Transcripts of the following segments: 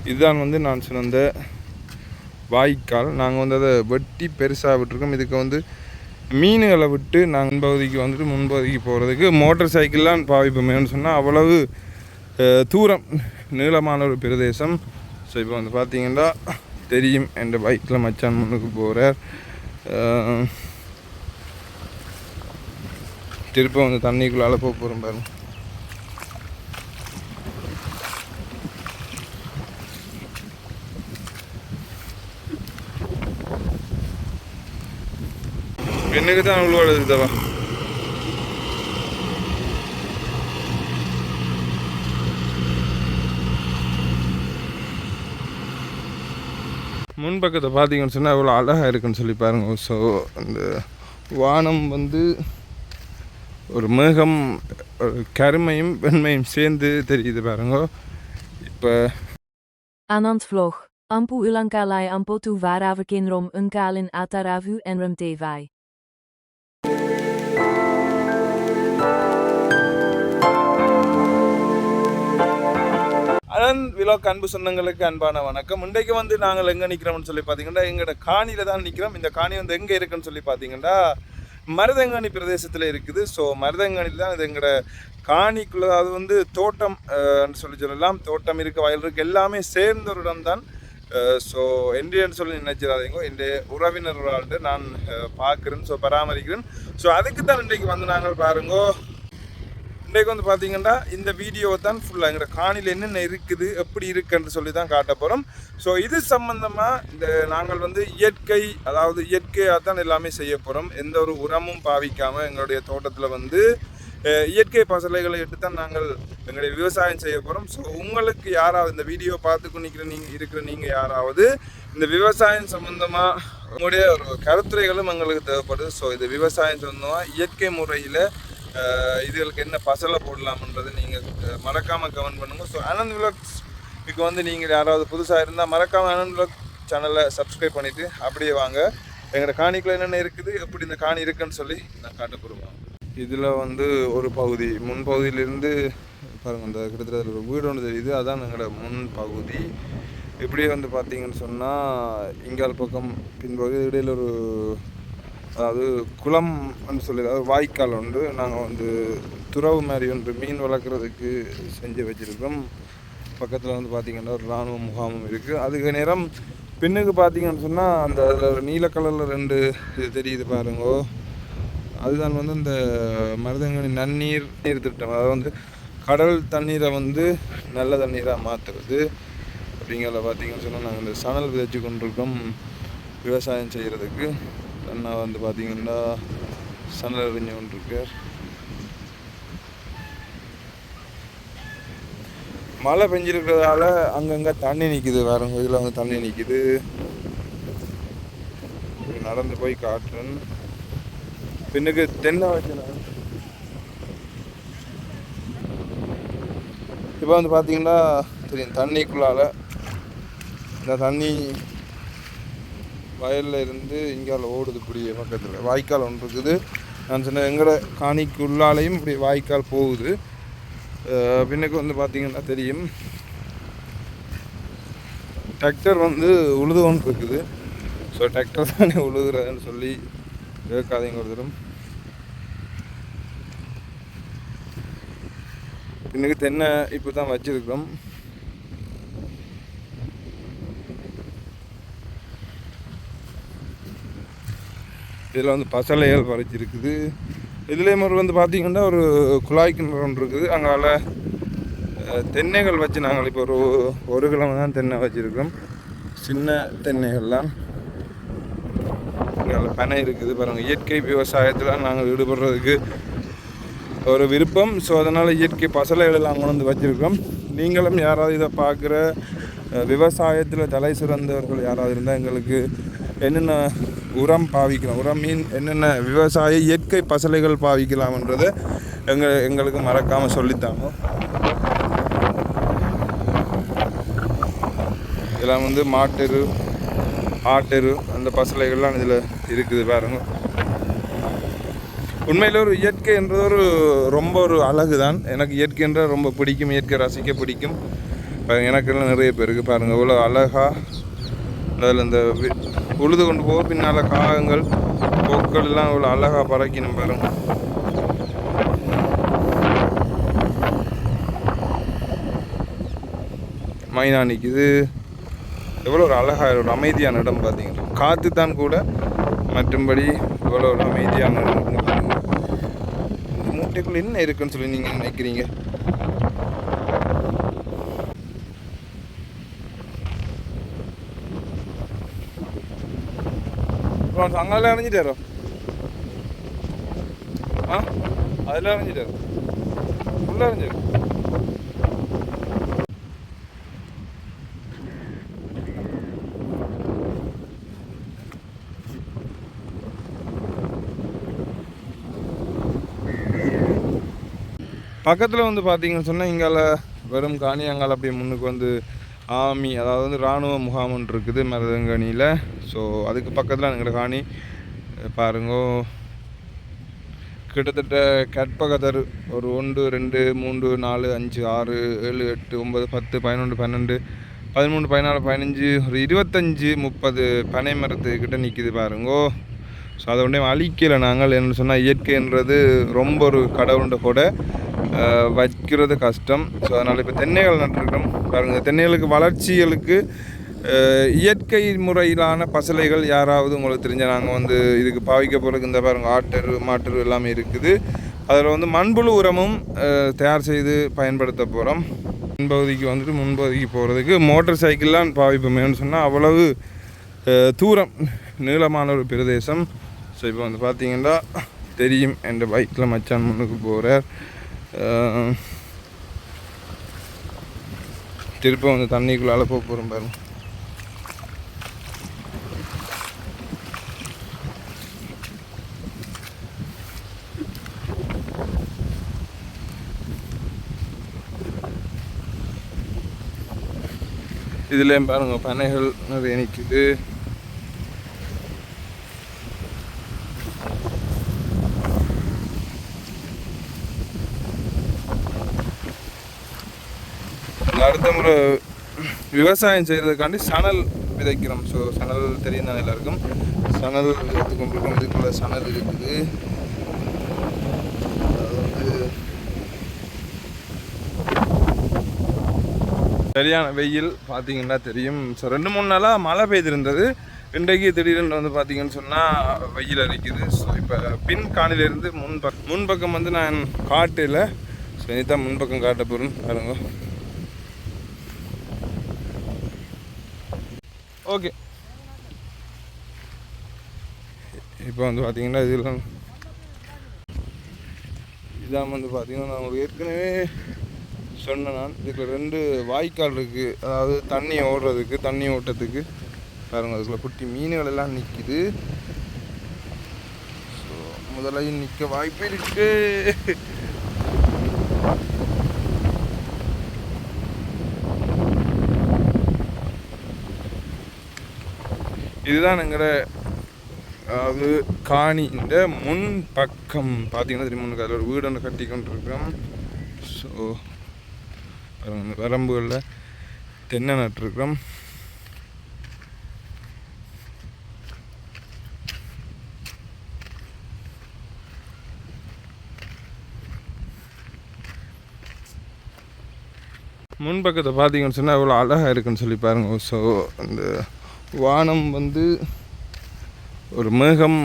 இதுதான் வந்து நான் சொன்ன வாய்க்கால். நாங்கள் வந்து அதை வெட்டி பெருசாக விட்டுருக்கோம். இதுக்கு வந்து மீன்களை விட்டு நாங்கள் முன்பகுதிக்கு வந்துட்டு முன்பகுதிக்கு போகிறதுக்கு மோட்டர் சைக்கிள்லாம் பாவிப்போமேன்னு சொன்னால் அவ்வளவு தூரம் நீளமான ஒரு பிரதேசம். ஸோ இப்போ வந்து பார்த்திங்கன்னா தெரியும், என் பைக்கில் மச்சான் முன்னுக்கு போகிறார். திருப்ப வந்து தண்ணிக்குள்ளால போக போகிறோம் பாருங்க. என்னக்கு தான் உள்வாடுது தவா முன்பக்கத்தை பார்த்தீங்கன்னு சொன்னால் எவ்வளோ அழகாக இருக்குன்னு சொல்லி பாருங்க. ஸோ அந்த வானம் வந்து ஒரு மேகம் ஒரு கருமையும் வெண்மையும் சேர்ந்து தெரியுது பாருங்க. இப்போ Anand vlog. Ampu ulankalai ampotu varavekinrom unkalin ataravu enrum tevai. Anand vlog அன்பு சொந்தங்களுக்கு அன்பான வணக்கம். இன்றைக்கு வந்து நாங்கள் எங்கே நிற்கிறோம்னு சொல்லி பார்த்தீங்கன்னா எங்களோட காணியில் தான் நிற்கிறோம். இந்த காணி வந்து எங்கே இருக்குன்னு சொல்லி பார்த்தீங்கன்னா மருதங்காணி பிரதேசத்தில் இருக்குது. ஸோ மருதங்காணியில் தான் இது எங்களோட காணிக்குள்ளே, அது வந்து தோட்டம் சொல்லலாம். தோட்டம் இருக்குது, வயல் இருக்குது, எல்லாமே சேர்ந்த ஒரு இடம் தான். ஸோ என்று சொல்லி நினைச்சிடாதீங்க, இந்த உறவினர்களால் நான் பார்க்குறேன், ஸோ பராமரிக்கிறேன். ஸோ அதுக்கு தான் இன்றைக்கு வந்து நாங்கள் பாருங்கோ. இன்றைக்கு வந்து பார்த்தீங்கன்னா இந்த வீடியோ தான் ஃபுல்லாக எங்களோட காணியில் என்னென்ன இருக்குது, எப்படி இருக்குன்னு சொல்லி தான் காட்ட போகிறோம். ஸோ இது சம்மந்தமாக இந்த நாங்கள் வந்து இயற்கையாக தான் எல்லாமே செய்ய போகிறோம். எந்த ஒரு உரமும் பாவிக்காமல் எங்களுடைய தோட்டத்தில் வந்து இயற்கை பசலைகளை எடுத்து தான் நாங்கள் எங்களுடைய விவசாயம் செய்ய போகிறோம். ஸோ உங்களுக்கு யாராவது இந்த வீடியோ பார்த்துக்கொண்டு இருக்கிற நீங்கள் யாராவது இந்த விவசாயம் சம்மந்தமாக உங்களுடைய ஒரு கருத்துரைகளும் எங்களுக்கு தேவைப்படுது. ஸோ இது விவசாயம் சம்மந்தமாக இயற்கை முறையில் இதுகளுக்கு என்ன பசலை போடலாம்ன்றது நீங்கள் மறக்காமல் கமெண்ட் பண்ணுங்கள். ஸோ அனந்த் விலாக்ஸ் இப்போ வந்து நீங்கள் யாராவது புதுசாக இருந்தால் மறக்காமல் அனந்த் விலாக் சேனலை சப்ஸ்கிரைப் பண்ணிவிட்டு அப்படியே வாங்க. எங்களோட காணிக்குள்ள என்னென்ன இருக்குது, எப்படி இந்த காணி இருக்குன்னு சொல்லி நான் காட்ட போடுவேன். இதில் வந்து ஒரு பகுதி முன்பகுதியிலேருந்து பாருங்கள், அந்த கிட்டத்தட்ட ஒரு வீடு ஒன்று தெரியுது, அதான் எங்களோட முன்பகுதி. இப்படியே வந்து பார்த்தீங்கன்னு சொன்னால் இங்கால் பக்கம் பின்பகுதி இடையில் ஒரு அதாவது குளம்னு சொல்லி அதாவது வாய்க்கால் உண்டு. நாங்கள் வந்து துறவு மாதிரி ஒன்று மீன் வளர்க்குறதுக்கு செஞ்சு வச்சுருக்கோம். பக்கத்தில் வந்து பார்த்திங்கன்னா ஒரு இராணுவ முகாமும் இருக்குது. அதுக்கு நேரம் பின்னுக்கு பார்த்திங்கன்னு சொன்னால் அந்த அதில் நீல கலரில் 2 இது தெரியுது பாருங்கோ, அதுதான் வந்து இந்த மருதங்கனி நன்னீர் திட்டம். அதாவது வந்து கடல் தண்ணீரை வந்து நல்ல தண்ணீராக மாற்றுறது அப்படிங்கிறத பார்த்திங்கன்னு சொன்னால் நாங்கள் இந்த சணல் விதைச்சி கொண்டிருக்கோம் விவசாயம் செய்கிறதுக்கு. அண்ணா வந்து பார்த்திங்கன்னா சணல் எறிஞ்சு கொண்டிருக்கு. மழை பெஞ்சிருக்கிறதால அங்கங்கே தண்ணி நிற்கிது, வேறு இதில் வந்து தண்ணி நிற்கிது. நடந்து போய் காட்டுறேன். பின்னுக்கு தென்னை வச்சு இப்போ வந்து பார்த்திங்கன்னா தெரியும், தண்ணிக்குள்ளால் இந்த தண்ணி வயலில் இருந்து இங்கால ஓடுது. இப்படி பக்கத்தில் வாய்க்கால் ஒன்று இருக்குது. நான் சொன்ன எங்களோட காணிக்குள்ளாலையும் இப்படி வாய்க்கால் போகுது. பின்னுக்கு வந்து பார்த்திங்கன்னா தெரியும், டிராக்டர் வந்து உழுது ஒன்று இருக்குது. ஸோ டிராக்டர் தானே உழுதுறதுன்னு சொல்லி கேட்காதீங்க ஒரு தரம். பின்னுக்கு தென்னை இப்போ தான் வச்சுருக்கோம். இதில் வந்து பசலைகள் பறிச்சிருக்குது. இதுலேயும் ஒரு வந்து பார்த்திங்கன்னா ஒரு குழாய் கிணறு ஒன்று இருக்குது. அங்கால தென்னைகள் வச்சு நாங்கள் இப்போ ஒரு கிழமை தான் தென்னை வச்சுருக்கோம். சின்ன தென்னைகள்லாம் அங்கே பனை இருக்குது பாருங்கள். இயற்கை விவசாயத்தில் நாங்கள் ஈடுபடுறதுக்கு ஒரு விருப்பம். ஸோ அதனால் இயற்கை பசலைகள் எல்லாம் கொண்டு வந்து வச்சுருக்கோம். நீங்களும் யாராவது இதை பார்க்குற விவசாயத்தில் தலை சிறந்தவர்கள் யாராவது இருந்தால் எங்களுக்கு என்னென்ன உரம் பாவிக்கலாம், உரம் மீன் என்னென்ன விவசாய இயற்கை பசலைகள் பாவிக்கலாம்ன்றதை எங்களுக்கு மறக்காமல் சொல்லித்தாங்க. இதெல்லாம் வந்து மாட்டெரு ஆட்டெரு அந்த பசலைகள்லாம் இதில் இருக்குது பாருங்க. உண்மையில் ஒரு இயற்கை என்றது ரொம்ப ஒரு அழகு தான். எனக்கு இயற்கைன்ற ரொம்ப பிடிக்கும், இயற்கை ரசிக்க பிடிக்கும். பாருங்க எனக்கெல்லாம் நிறைய பேருக்கு பாருங்கள் இவ்வளோ அழகாக அதில் இந்த உழுது கொண்டு போக பின்னால் காகங்கள் பூக்கள் எல்லாம் இவ்வளோ அழகாக பறக்கணும் பாருங்க. மைனா நிற்கிது. எவ்வளோ ஒரு அழகாக ஒரு அமைதியான இடம் பார்த்தீங்கன்னா காற்று தான் கூட மற்றும்படி இவ்வளோ ஒரு அமைதியான இடம். இந்த மூட்டைக்குள்ள என்ன இருக்குன்னு சொல்லி நீங்கள் நினைக்கிறீங்க? அங்கெல்லாம் அணைஞ்சிட்டாரோ? அதெல்லாம் அணைஞ்சிட்டாரு ஃபுல்லாக அணைஞ்சிரு. பக்கத்தில் வந்து பார்த்தீங்கன்னு சொன்னால் இங்கால வெறும் காணி, அங்கால அப்படியே முன்னுக்கு வந்து ஆர்மி, அதாவது வந்து இராணுவ முகாம் ஒன்று இருக்குது மருதங்கனியில். ஸோ அதுக்கு பக்கத்தில் எங்களோட காணி பாருங்கோ. கிட்டத்தட்ட கற்பகதர் ஒரு 1 2 3 4 5 6 7 8 9 10 11 12 13 14 15 ஒரு 25 30 பனை மரத்துக்கிட்ட நிற்கிது பாருங்கோ. ஸோ அதை உடனே அழிக்கலை நாங்கள். என்ன சொன்னால் இயற்கைன்றது ரொம்ப ஒரு கடவுண்ட கூட வைக்கிறது கஷ்டம். ஸோ அதனால் இப்போ தென்னைகள் நட்டுருக்கோம் பாருங்கள். தென்னைகளுக்கு வளர்ச்சிகளுக்கு இயற்கை முறையிலான பசலைகள் யாராவது உங்களுக்கு தெரிஞ்ச நாங்கள் வந்து இதுக்கு பாவிக்க போகிறதுக்கு இந்த பாருங்கள் ஆட்டரு மாட்டரு எல்லாமே இருக்குது. அதில் வந்து மண்புழு உரமும் தயார் செய்து பயன்படுத்த போகிறோம். முன்பகுதிக்கு வந்துட்டு முன்பகுதிக்கு போகிறதுக்கு மோட்டர் சைக்கிள்லாம் பாவிப்போமேன்னு சொன்னால் அவ்வளவு தூரம் நீளமான ஒரு பிரதேசம். ஸோ இப்போ வந்து பார்த்தீங்கன்னா தெரியும் என் பைக்கில் மச்சான் முன்னுக்கு போகிறார். திருப்ப வந்து தண்ணிக்குள்ளால் போக போகிறோம் பாருங்க. இதுலேயும் பாருங்க பனைகள் நிறைய நிற்குது. அடுத்த முறை விவசாயம் செய்கிறதுக்காண்டி சணல் விதைக்கிறோம். ஸோ சணல் தெரியும் தான் எல்லாருக்கும். சணல் விதைத்துக்கொண்டிருக்கோம். இதுக்குள்ள சணல் இருக்குது. அது வந்து சரியான வெயில் பார்த்தீங்கன்னா தெரியும். ஸோ 2-3 நாளாக மழை பெய்திருந்தது. இன்றைக்கு திடீர்னு வந்து பார்த்தீங்கன்னு சொன்னால் வெயில் அடிக்குது. ஸோ இப்போ பின் காணிலிருந்து முன்பக்கம் வந்து நான் காட்டில் ஸோ இதான் முன்பக்கம் காட்ட போகிறேன் பாருங்க. ஓகே, இப்போ வந்து பார்த்தீங்கன்னா இதான் வந்து பார்த்தீங்கன்னா நான் உங்களுக்கு ஏற்கனவே சொன்னேன். நான் இதுக்குள்ள 2 வாய்க்கால் இருக்குது. அதாவது தண்ணி ஓடுறதுக்கு தண்ணி ஓட்டத்துக்கு பாருங்கள். அதுக்குள்ள குட்டி மீன்கள் எல்லாம் நிற்கிது. ஸோ முதலையும் நிற்க வாய்ப்பு இருக்கு. இதுதான் எங்கிற அதாவது காணி இந்த முன் பக்கம் பார்த்தீங்கன்னா திரும்ப அதில் ஒரு வீடு ஒன்று கட்டி கொண்டிருக்கோம். ஸோ வரம்புகளில் தென்னை நட்டுருக்கிறோம். முன்பக்கத்தை பார்த்தீங்கன்னு சொன்னால் எவ்வளோ அழகாக இருக்குன்னு சொல்லி பாருங்க. ஸோ அந்த வானம் வந்து ஒரு மேகம்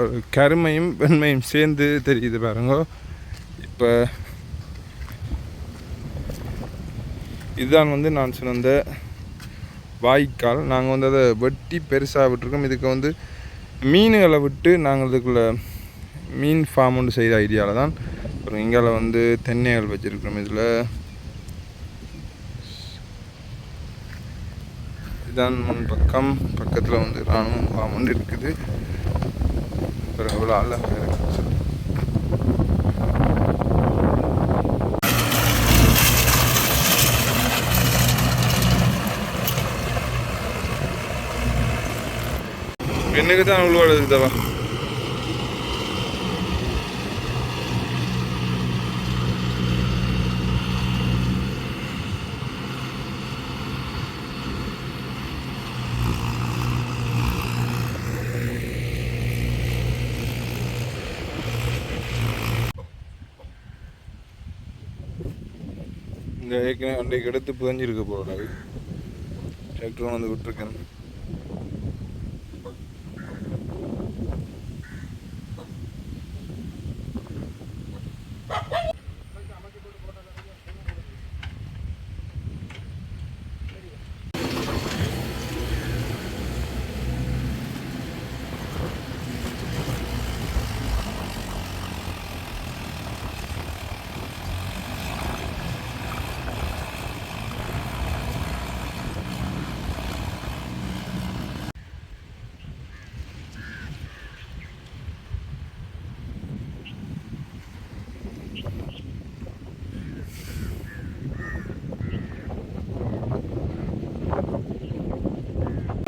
ஒரு கருமையும் வெண்மையும் சேர்ந்து தெரியுது பாருங்க. இப்போ இதுதான் வந்து நான் சொன்ன வாய்க்கால். நாங்கள் வந்து அதை வெட்டி பெருசாக விட்டுருக்கோம். இதுக்கு வந்து மீன்களை விட்டு நாங்கள் இதுக்குள்ளே மீன் ஃபார்ம் ஒன்று செய்கிற ஐடியாவில் தான் அப்புறம் இங்கால வந்து தென்னைகள் வச்சுருக்கிறோம். இதில் இதுதான் முன் பக்கம். பக்கத்தில் வந்து இராணுவ முகாம் ஒன்று இருக்குது. அப்புறம் எவ்வளோ அழகாக இருக்குது சார். என்னக்கு தான் அவ்வளோ இருக்குதவா. இந்த ஏற்கனவே அன்றைக்கு எடுத்து புதஞ்சிருக்க போல டிராக்டர் வந்து விட்டுருக்கேன்.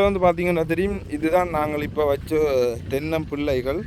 வந்து பார்த்தீங்கன்னா தெரியும், இதுதான் நாங்கள் இப்போ வச்ச தென்னம்பிள்ளைகள்.